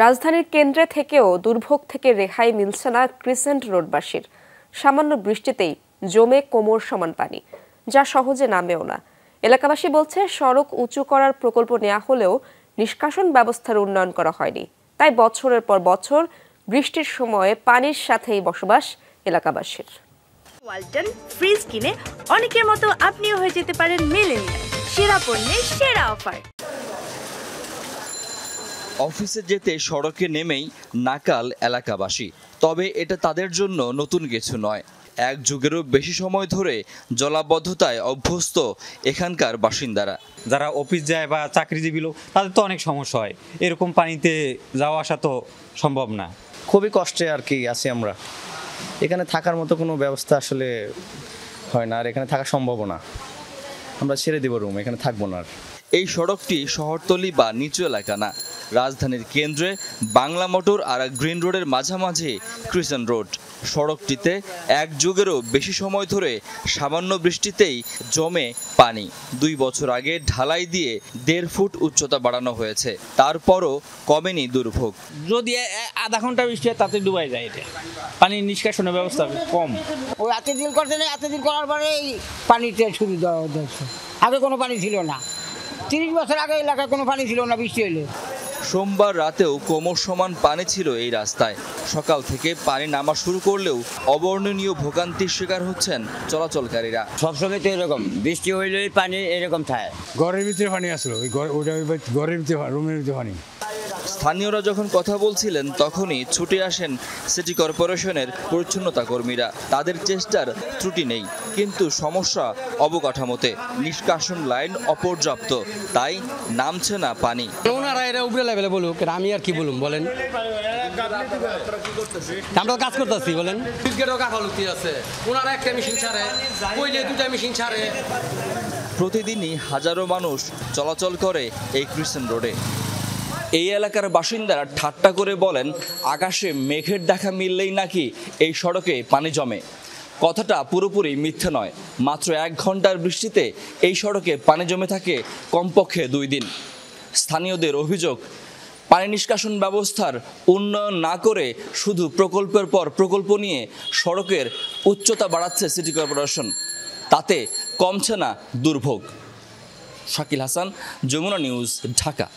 রাজধানীর কেন্দ্রে থেকেও দুর্ভোগ থেকে রেহাই মিলছে না ক্রিসেন্ট রোডবাসীর। সামান্য বৃষ্টিতেই জমে কোমর সমান পানি, যা সহজে নামেও না। এলাকাবাসী বলছে, সড়ক উঁচু করার প্রকল্প নেওয়া হলেও নিষ্কাশন ব্যবস্থার উন্নয়ন করা হয়নি। তাই বছরের পর বছর বৃষ্টির সময়ে পানির সাথেই বসবাস এলাকাবাসীর। ওয়ালটন ফ্রিজ কিনে অনেকের মতো আপনিও হয়ে যেতে পারেন মিলেনিয়াল। সেরা পণ্যের সেরা অফার। অফিসে যেতে সড়কে নেমেই নাকাল এলাকাবাসী। তবে এটা তাদের জন্য নতুন কিছু নয়। এক যুগেরও বেশি সময় ধরে জলাবদ্ধতায় অভ্যস্ত এখানকার বাসিন্দারা। যারা অফিস যায় বা চাকরিজীবী লোক, তাদের তো অনেক সমস্যা হয়। এরকম পানিতে যাওয়া আসা তো সম্ভব না। খুবই কষ্টে আর কি আছি আমরা। এখানে থাকার মতো কোনো ব্যবস্থা আসলে হয় না, আর এখানে থাকা সম্ভব না। আমরা ছেড়ে দেব রুম, এখানে থাকবো না আর। এই সড়কটি শহরতলি বা নিচু এলাকা না, রাজধানীর কেন্দ্রে বাংলা মোটর আর গ্রিন রোডের মাঝামাঝি ক্রিসেন্ট রোড। সড়কটিতে এক যুগেরও বেশি সময় ধরে সামান্য বৃষ্টিতেই জমে পানি। 2 বছর আগে ঢালাই দিয়ে 1.5 ফুট উচ্চতা বাড়ানো হয়েছে, তারপরও কমেনি দুর্ভোগ। যদি আধা ঘন্টা বৃষ্টি হয় তাতে ডুবাই যায়। এটা পানির নিষ্কাশনের ব্যবস্থা কম। ওই এতদিন করতে নেই, এতদিন করার পরে এই পানিতে শুরু দেওয়া হচ্ছে। আগে কোনো পানি ছিল না, 30 বছর আগে এলাকায় কোনো পানি ছিল না বৃষ্টি হলে। সোমবার রাতেও কোমর সমান পানি ছিল এই রাস্তায়। সকাল থেকে পানি নামা শুরু করলেও অবর্ণনীয় ভোগান্তির শিকার হচ্ছেন চলাচলকারীরা। সবসময় তো এরকম বৃষ্টি হইলেই পানি এরকম থাকে। ঘরের ভিতরে পানি আসলো, ঘরের ভিতরে রুমের ভিতরে পানি। স্থানীয়রা যখন কথা বলছিলেন তখনই ছুটে আসেন সিটি কর্পোরেশনের পরিচ্ছন্নতা কর্মীরা। তাদের চেষ্টার ত্রুটি নেই, কিন্তু সমস্যা অবকাঠামোতে। নিষ্কাশন লাইন অপর্যাপ্ত, তাই নামছে না পানি। ওনারা এরা উপরে লেভেলে বলুক, আমি আর কি বলুন বলেন। আমরা কাজ করতেছি বলেন। ওনারা একটা মেশিন ছাড়ে, কইলে 2টা মেশিন ছাড়ে। প্রতিদিনই হাজারো মানুষ চলাচল করে এই ক্রিসেন্ট রোডে। এই এলাকার বাসিন্দারা ঠাট্টা করে বলেন, আকাশে মেঘের দেখা মিললেই নাকি এই সড়কে পানি জমে। কথাটা পুরোপুরি মিথ্যে নয়। মাত্র 1 ঘন্টার বৃষ্টিতে এই সড়কে পানি জমে থাকে কমপক্ষে 2 দিন। স্থানীয়দের অভিযোগ, পানি নিষ্কাশন ব্যবস্থার উন্নয়ন না করে শুধু প্রকল্পের পর প্রকল্প নিয়ে সড়কের উচ্চতা বাড়াচ্ছে সিটি কর্পোরেশন। তাতে কমছে না দুর্ভোগ। শাকিল হাসান, যমুনা নিউজ, ঢাকা।